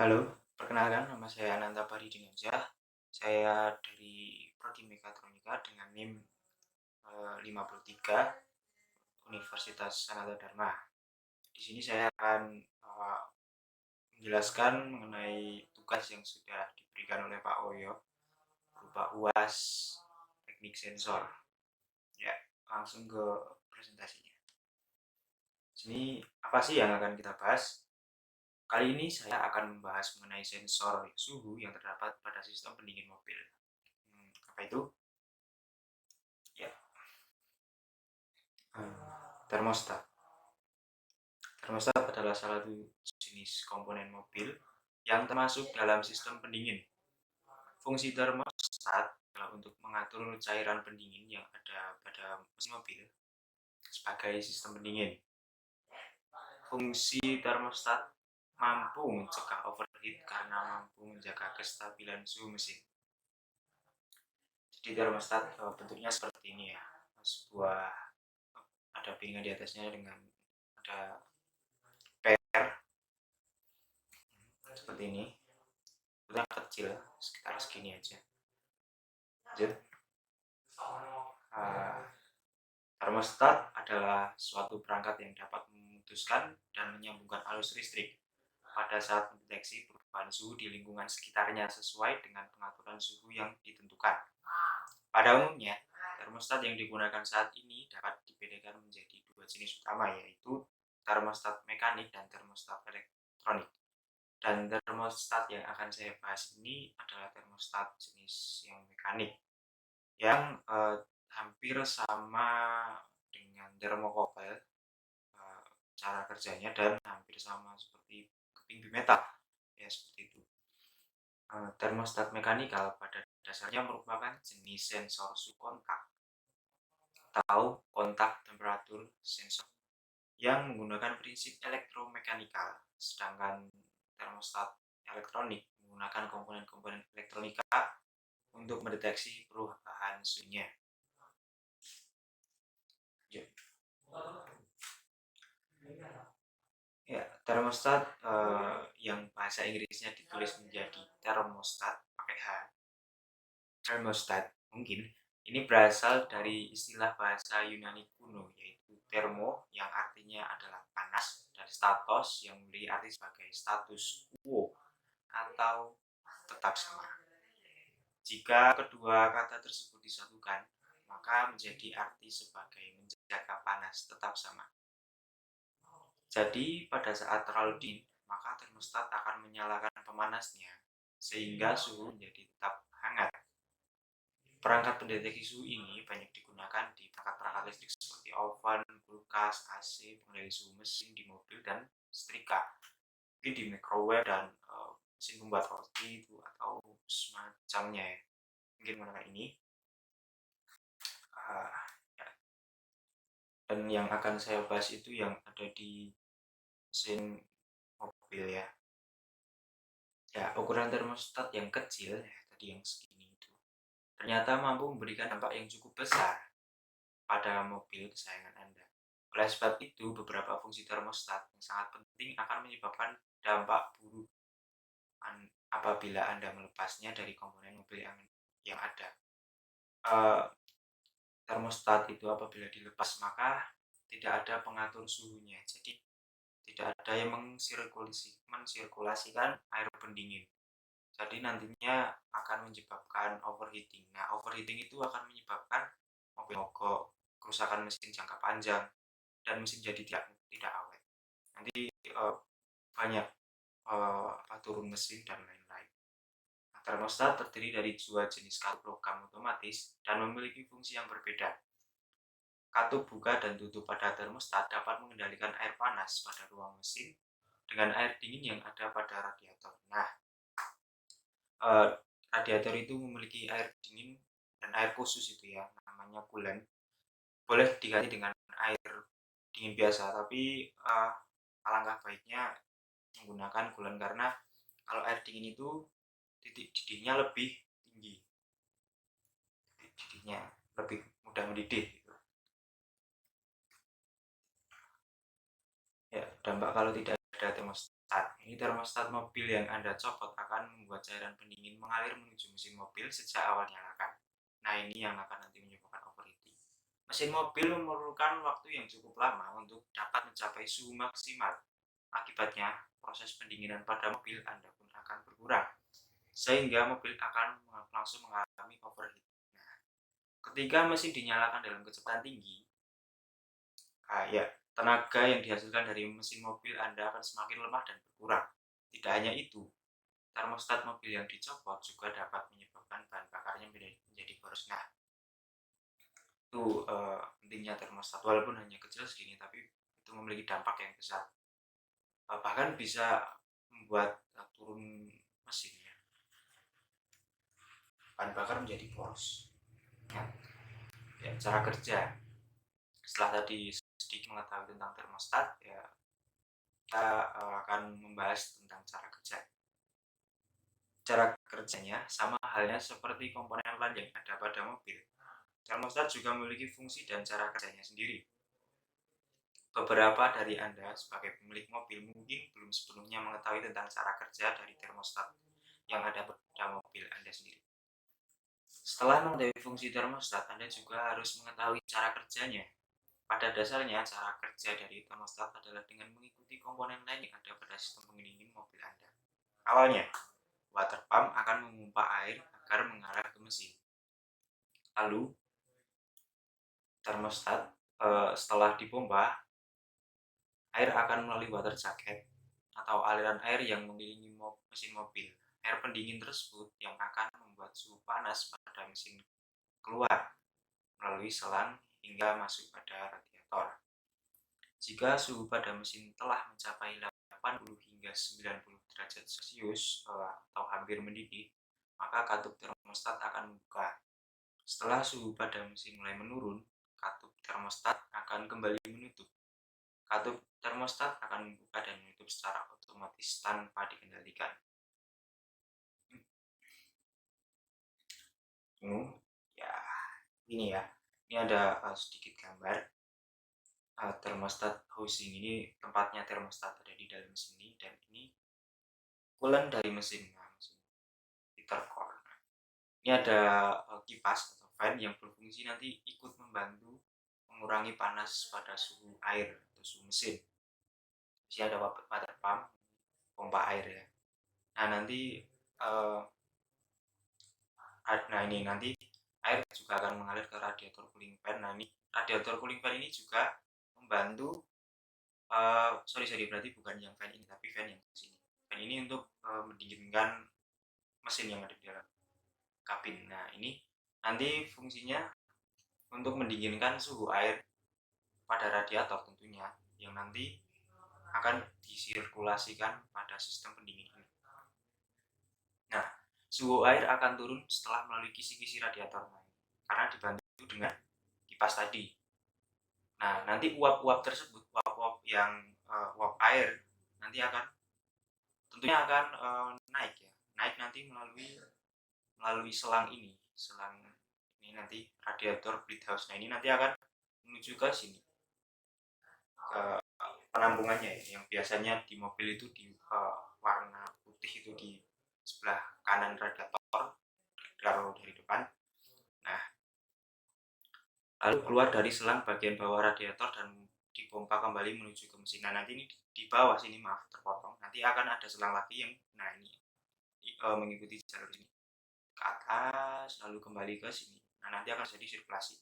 Halo, perkenalkan nama saya Ananta Paridinansyah. Saya dari Prodi Mekatronika dengan NIM 53 Universitas Sanata Dharma. Di sini saya akan menjelaskan mengenai tugas yang sudah diberikan oleh Pak Oyo berupa UAS teknik sensor. Ya, langsung ke presentasinya. Sini apa sih yang akan kita bahas? Kali ini saya akan membahas mengenai sensor suhu yang terdapat pada sistem pendingin mobil. Apa itu? Ya, termostat. Termostat adalah salah satu jenis komponen mobil yang termasuk dalam sistem pendingin. Fungsi termostat adalah untuk mengatur cairan pendingin yang ada pada mesin mobil sebagai sistem pendingin. Fungsi termostat mampu mencegah overheat karena mampu menjaga kestabilan suhu mesin. Jadi termostat bentuknya seperti ini ya, sebuah ada piringan di atasnya dengan ada per seperti ini. Bentuknya kecil, sekitar segini aja. Lanjut. Termostat adalah suatu perangkat yang dapat memutuskan dan menyambungkan arus listrik pada saat mendeteksi perubahan suhu di lingkungan sekitarnya sesuai dengan pengaturan suhu yang ditentukan. Pada umumnya, termostat yang digunakan saat ini dapat dibedakan menjadi dua jenis utama, yaitu termostat mekanik dan termostat elektronik. Dan termostat yang akan saya bahas ini adalah termostat jenis yang mekanik yang hampir sama dengan termokopel cara kerjanya dan hampir sama seperti keping bimetal ya, seperti itu. Termostat mekanikal pada dasarnya merupakan jenis sensor suhu kontak atau kontak temperatur sensor yang menggunakan prinsip elektromekanikal, sedangkan termostat elektronik menggunakan komponen-komponen elektronika untuk mendeteksi perubahan suhunya. Ya, termostat yang bahasa Inggrisnya ditulis menjadi termostat pakai H. Thermostat mungkin ini berasal dari istilah bahasa Yunani kuno, yaitu thermo yang artinya adalah panas dan statos yang memiliki arti sebagai status quo atau tetap sama. Jika kedua kata tersebut disatukan, maka menjadi arti sebagai menjaga panas tetap sama. Jadi pada saat terlalu dingin, maka termostat akan menyalakan pemanasnya sehingga suhu menjadi tetap hangat. Perangkat pendeteksi suhu ini banyak digunakan di perangkat-perangkat listrik seperti oven, kulkas, AC, pengendali suhu mesin di mobil dan setrika. Mungkin di microwave dan mesin pembuat roti itu atau semacamnya ya. Mungkin menggunakan ini. Ya. Dan yang akan saya bahas itu yang ada di mesin mobil ya. Ya, ukuran termostat yang kecil ya, tadi yang segini itu ternyata mampu memberikan dampak yang cukup besar pada mobil kesayangan Anda. Oleh sebab itu, beberapa fungsi termostat yang sangat penting akan menyebabkan dampak buruk apabila Anda melepasnya dari komponen mobil yang ada. Termostat itu apabila dilepas maka tidak ada pengatur suhunya, jadi tidak ada yang mensirkulasikan air pendingin. Jadi nantinya akan menyebabkan overheating. Nah, overheating itu akan menyebabkan mobil mogok, kerusakan mesin jangka panjang, dan mesin jadi tidak awet. Nanti banyak turun mesin dan lain-lain. Nah, termostat terdiri dari dua jenis kartu program otomatis dan memiliki fungsi yang berbeda. Katup buka dan tutup pada termostat dapat mengendalikan air panas pada ruang mesin dengan air dingin yang ada pada radiator. Nah, radiator itu memiliki air dingin dan air khusus itu ya, namanya coolant. Boleh diganti dengan air dingin biasa, tapi alangkah baiknya menggunakan coolant karena kalau air dingin itu titik didihnya lebih tinggi, titik didihnya lebih mudah mendidih gitu. Ya, dampak kalau tidak ada termostat Ini termostat mobil yang Anda copot akan membuat cairan pendingin mengalir menuju mesin mobil sejak awal nyalakan. Nah, ini yang akan nanti menyebabkan overheating. Mesin mobil memerlukan waktu yang cukup lama untuk dapat mencapai suhu maksimal. Akibatnya, proses pendinginan pada mobil Anda pun akan berkurang, sehingga mobil akan langsung mengalami overheat. Nah, ketika mesin dinyalakan dalam kecepatan tinggi, tenaga yang dihasilkan dari mesin mobil Anda akan semakin lemah dan berkurang. Tidak hanya itu, termostat mobil yang dicopot juga dapat menyebabkan bahan bakarnya menjadi boros. Nah, itu pentingnya termostat. Walaupun hanya kecil segini, tapi itu memiliki dampak yang besar. Bahkan bisa membuat turun mesin ya. Bahan bakar menjadi boros. Nah, cara kerja. Setelah tadi sedikit mengetahui tentang termostat, ya kita akan membahas tentang cara kerja. Cara kerjanya sama halnya seperti komponen lain yang ada pada mobil. Termostat juga memiliki fungsi dan cara kerjanya sendiri. Beberapa dari Anda sebagai pemilik mobil mungkin belum sepenuhnya mengetahui tentang cara kerja dari termostat yang ada pada mobil Anda sendiri. Setelah mengetahui fungsi termostat, Anda juga harus mengetahui cara kerjanya. Pada dasarnya, cara kerja dari termostat adalah dengan mengikuti komponen lain yang ada pada sistem pendingin mobil Anda. Awalnya, water pump akan memompa air agar mengalir ke mesin. Lalu, termostat setelah dipompa, air akan melalui water jacket atau aliran air yang mengelilingi mesin mobil. Air pendingin tersebut yang akan membuat suhu panas pada mesin keluar melalui selang hingga masuk pada radiator. Jika suhu pada mesin telah mencapai 80 hingga 90 derajat Celcius atau hampir mendidih, maka katup termostat akan membuka. Setelah suhu pada mesin mulai menurun, katup termostat akan kembali menutup. Katup termostat akan membuka dan menutup secara otomatis tanpa dikendalikan. Ya, ini ya. Ini ada sedikit gambar. Termostat housing ini tempatnya termostat ada di dalam sini, dan ini coolant dari mesin. Mesin heater core. Ini ada kipas atau fan yang berfungsi nanti ikut membantu mengurangi panas pada suhu air atau suhu mesin. Di sini ada water pump, pompa air ya. Nah, nanti ini nanti air juga akan mengalir ke radiator cooling fan. Nah, ini radiator cooling fan ini juga membantu berarti bukan yang fan ini, tapi fan yang di sini. Fan ini untuk mendinginkan mesin yang ada di dalam kabin. Nah, ini nanti fungsinya untuk mendinginkan suhu air pada radiator tentunya, yang nanti akan disirkulasikan pada sistem pendingin ini. Nah, suhu air akan turun setelah melalui kisi-kisi radiator karena dibantu dengan kipas tadi. Nah, nanti uap-uap tersebut, uap-uap yang uap air nanti tentunya akan naik ya. Naik nanti melalui selang ini. Selang ini nanti radiator bleed house. Nah, ini nanti akan menuju ke sini. Ke penampungannya ya, yang biasanya di mobil itu di warna putih itu di sebelah kanan radiator kalau dari depan. Nah, lalu keluar dari selang bagian bawah radiator dan dipompa kembali menuju ke mesin. Nah, nanti ini di bawah sini, maaf terpotong, nanti akan ada selang lagi yang ini mengikuti jalur ini ke atas lalu kembali ke sini. Nah, nanti akan jadi sirkulasi.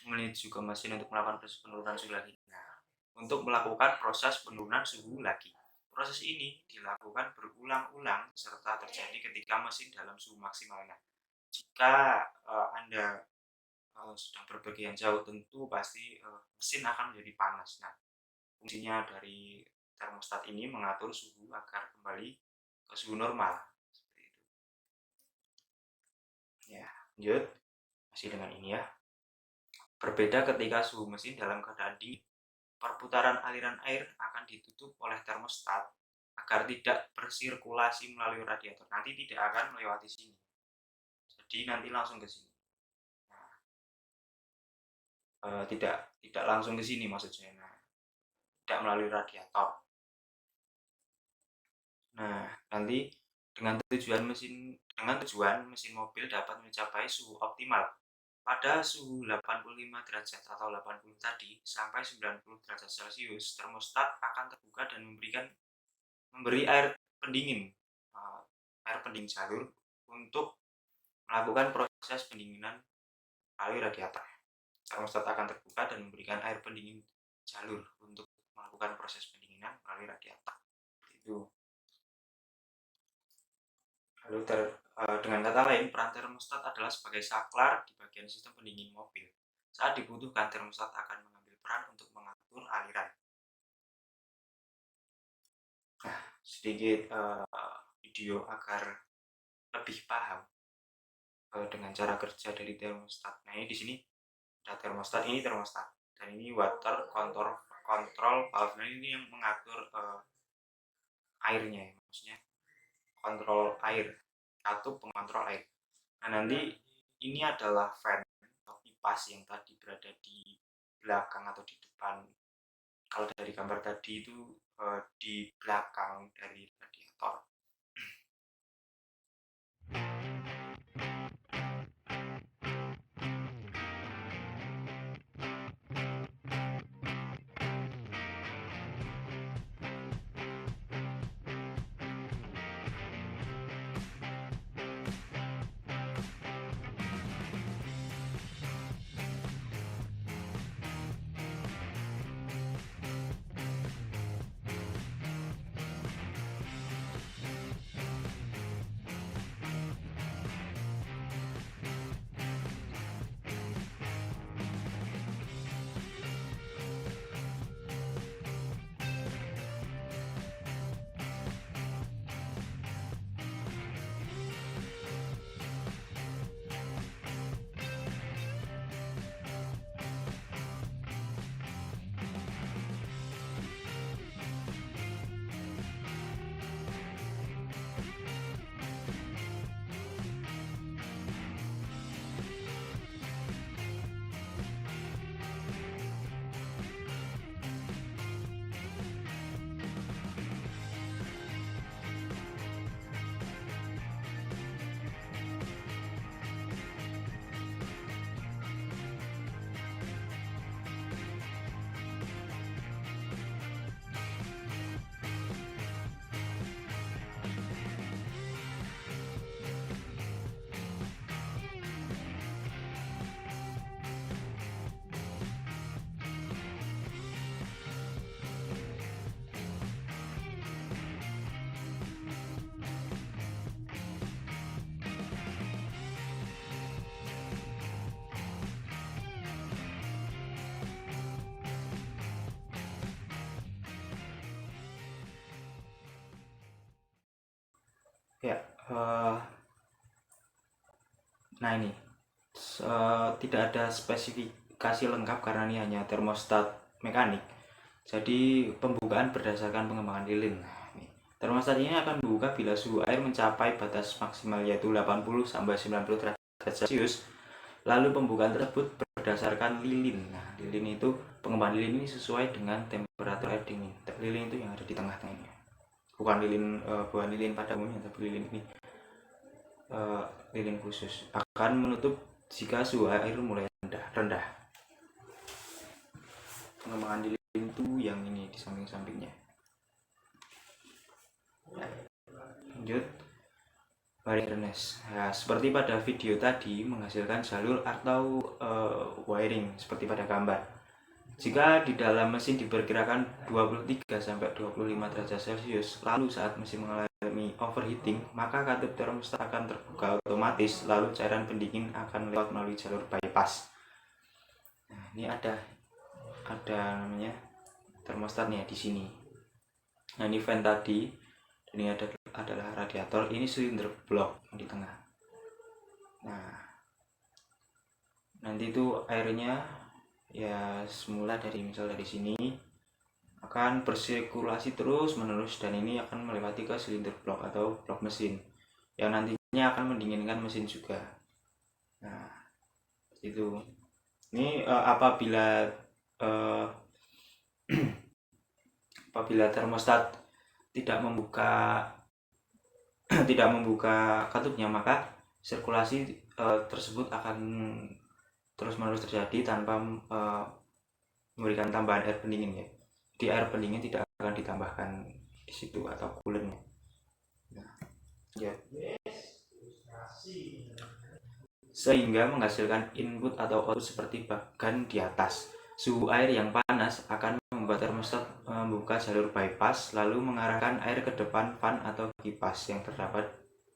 Menuju ke mesin untuk melakukan proses penurunan suhu lagi. Nah, untuk melakukan proses penurunan suhu lagi. Proses ini dilakukan berulang-ulang serta terjadi ketika mesin dalam suhu maksimal. Nah, jika Anda sedang berpergian jauh, tentu pasti mesin akan menjadi panas. Nah, fungsinya dari termostat ini mengatur suhu agar kembali ke suhu normal. Seperti itu. Ya, lanjut. Masih dengan ini ya. Berbeda ketika suhu mesin dalam keadaan dingin, perputaran aliran air akan ditutup oleh termostat agar tidak bersirkulasi melalui radiator. Nanti tidak akan melewati sini. Jadi nanti langsung ke sini. Nah, tidak langsung ke sini maksud saya. Nah, tidak melalui radiator. Nah, nanti dengan tujuan mesin mobil dapat mencapai suhu optimal pada suhu 85 derajat atau 80 tadi sampai 90 derajat Celcius. Termostat akan terbuka dan memberi air pendingin jalur untuk melakukan proses pendinginan melalui radiator. Termostat akan terbuka dan memberikan air pendingin jalur untuk melakukan proses pendinginan melalui radiator. Itu. Lalu dengan kata lain, peran termostat adalah sebagai saklar di bagian sistem pendingin mobil. Saat dibutuhkan, termostat akan mengambil peran untuk mengatur aliran. Nah, sedikit video agar lebih paham dengan cara kerja dari termostat. Nah, ini di sini ada termostat, ini termostat, dan ini water control valve. Nah, ini yang mengatur airnya, maksudnya kontrol air, katup pengontrol air. Nah, nanti ini adalah fan atau kipas yang tadi berada di belakang atau di depan. Kalau dari gambar tadi itu di belakang dari radiator. Ya, nah ini tidak ada spesifikasi lengkap karena ini hanya termostat mekanik. Jadi pembukaan berdasarkan pengembangan lilin. Termostat ini akan dibuka bila suhu air mencapai batas maksimal yaitu 80 sampai 90 derajat Celcius. Lalu pembukaan tersebut berdasarkan lilin. Nah, lilin itu pengembangan lilin ini sesuai dengan temperatur air dingin. Lilin itu yang ada di tengah-tengah ini. Bukan lilin pada umumnya, tapi lilin ini lilin khusus akan menutup jika suhu air mulai rendah. Pengembangan lilin itu yang ini di samping-sampingnya. Lanjut, wiriness. Nah, seperti pada video tadi, menghasilkan jalur atau wiring seperti pada gambar. Jika di dalam mesin diperkirakan 23 sampai 25 derajat Celcius, lalu saat mesin mengalami overheating, maka katup termostat akan terbuka otomatis, lalu cairan pendingin akan lewat melalui jalur bypass. Nah, ini ada namanya termostatnya di sini. Nah, ini vent tadi, ini adalah radiator, ini silinder block di tengah. Nah, nanti itu airnya ya semula dari sini akan bersirkulasi terus menerus, dan ini akan melewati ke silinder blok atau blok mesin yang nantinya akan mendinginkan mesin juga. Nah, itu ini apabila Apabila termostat tidak membuka tidak membuka katupnya, maka sirkulasi tersebut akan terus-menerus terjadi tanpa memberikan tambahan air pendingin ya. Di air pendingin tidak akan ditambahkan di situ atau coolernya. Nah, ya. Sehingga menghasilkan input atau output seperti bagan di atas. Suhu air yang panas akan membuat termostat membuka jalur bypass lalu mengarahkan air ke depan fan atau kipas yang terdapat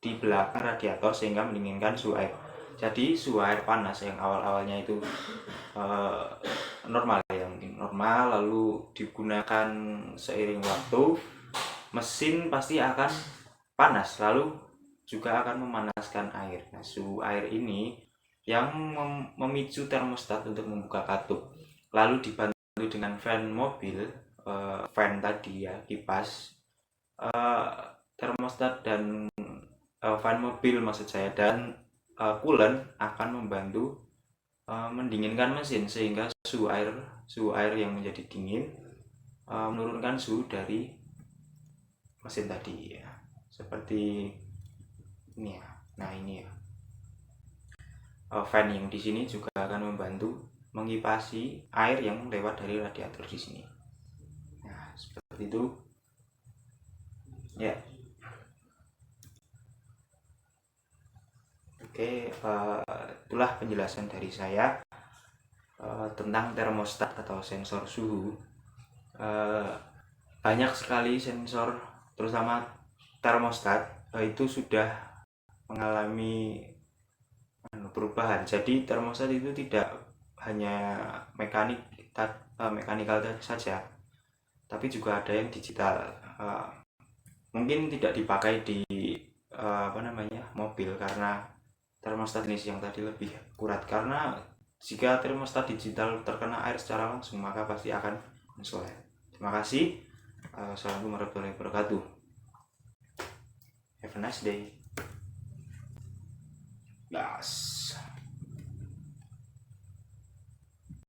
di belakang radiator sehingga mendinginkan suhu air. Jadi suhu air panas yang awal-awalnya itu normal lalu digunakan seiring waktu, mesin pasti akan panas lalu juga akan memanaskan air. Nah, suhu air ini yang memicu termostat untuk membuka katup. Lalu dibantu dengan fan mobil, fan tadi ya, kipas, termostat dan fan mobil maksud saya, dan coolant akan membantu mendinginkan mesin sehingga suhu air yang menjadi dingin menurunkan suhu dari mesin tadi ya. Seperti ini ya. Nah, ini ya. Fan yang di sini juga akan membantu mengipasi air yang lewat dari radiator di sini. Nah, seperti itu. Ya. Oke, itulah penjelasan dari saya tentang termostat atau sensor suhu. Banyak sekali sensor, terutama termostat, itu sudah mengalami perubahan. Jadi termostat itu tidak hanya mekanikal saja, tapi juga ada yang digital. Mungkin tidak dipakai di mobil karena termostat jenis yang tadi lebih akurat, karena jika termostat digital terkena air secara langsung maka pasti akan mensolid. Terima kasih. Assalamualaikum warahmatullahi wabarakatuh. Have a nice day. Yes.